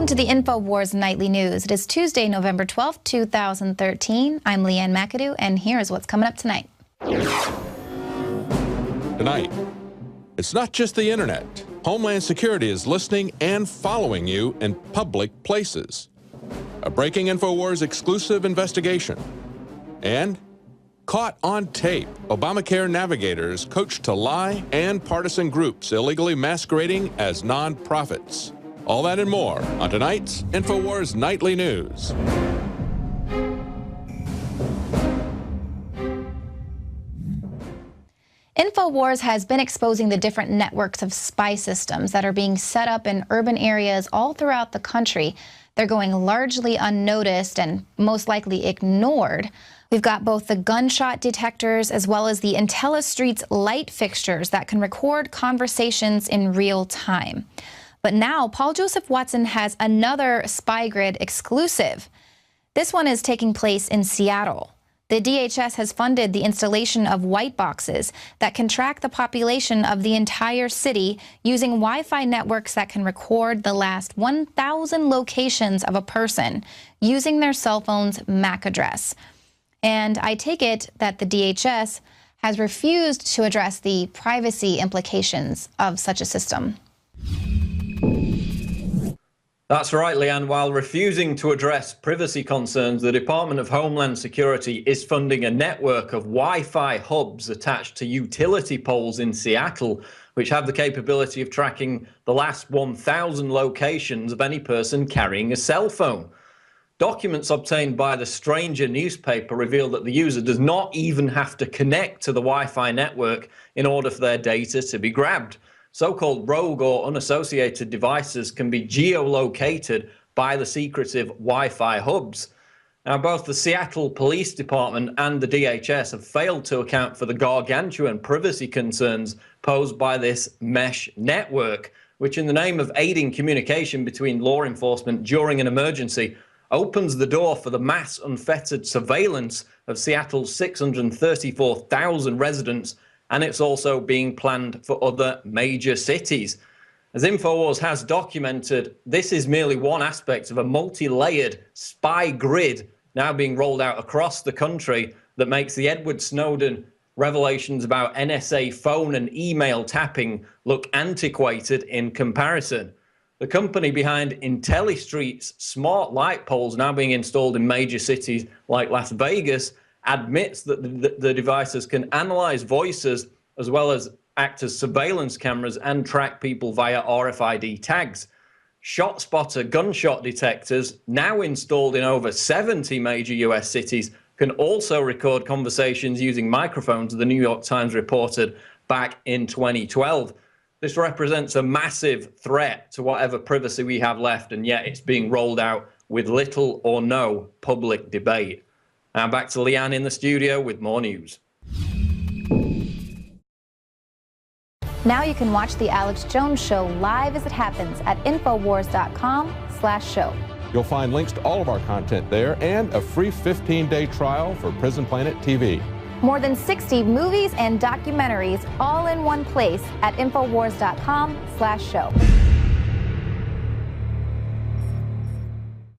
Welcome to the InfoWars Nightly News. It is Tuesday, November 12th, 2013. I'm Leanne McAdoo, and here's what's coming up tonight. Tonight, it's not just the internet. Homeland Security is listening and following you in public places. A breaking InfoWars exclusive investigation. And caught on tape, Obamacare navigators coached to lie and partisan groups illegally masquerading as nonprofits. All that and more on tonight's InfoWars Nightly News. InfoWars has been exposing the different networks of spy systems that are being set up in urban areas all throughout the country. They're going largely unnoticed and most likely ignored. We've got both the gunshot detectors as well as the IntelliStreet's light fixtures that can record conversations in real time. But now, Paul Joseph Watson has another SpyGrid exclusive. This one is taking place in Seattle. The DHS has funded the installation of white boxes that can track the population of the entire city using Wi-Fi networks that can record the last 1,000 locations of a person using their cell phone's MAC address. And I take it that the DHS has refused to address the privacy implications of such a system. That's right, Leanne. While refusing to address privacy concerns, the Department of Homeland Security is funding a network of Wi-Fi hubs attached to utility poles in Seattle, which have the capability of tracking the last 1,000 locations of any person carrying a cell phone. Documents obtained by the Stranger newspaper reveal that the user does not even have to connect to the Wi-Fi network in order for their data to be grabbed. So-called rogue or unassociated devices can be geolocated by the secretive Wi-Fi hubs. Now, both the Seattle Police Department and the DHS have failed to account for the gargantuan privacy concerns posed by this mesh network, which in the name of aiding communication between law enforcement during an emergency opens the door for the mass unfettered surveillance of Seattle's 634,000 residents, and it's also being planned for other major cities. As InfoWars has documented, this is merely one aspect of a multi-layered spy grid now being rolled out across the country that makes the Edward Snowden revelations about NSA phone and email tapping look antiquated in comparison. The company behind IntelliStreet's smart light poles now being installed in major cities like Las Vegas admits that the devices can analyze voices as well as act as surveillance cameras and track people via RFID tags. ShotSpotter gunshot detectors, now installed in over 70 major US cities, can also record conversations using microphones, the New York Times reported back in 2012. This represents a massive threat to whatever privacy we have left, and yet it's being rolled out with little or no public debate. Now back to Leanne in the studio with more news. Now you can watch The Alex Jones Show live as it happens at Infowars.com/show. You'll find links to all of our content there and a free 15-day trial for Prison Planet TV. More than 60 movies and documentaries all in one place at Infowars.com/show.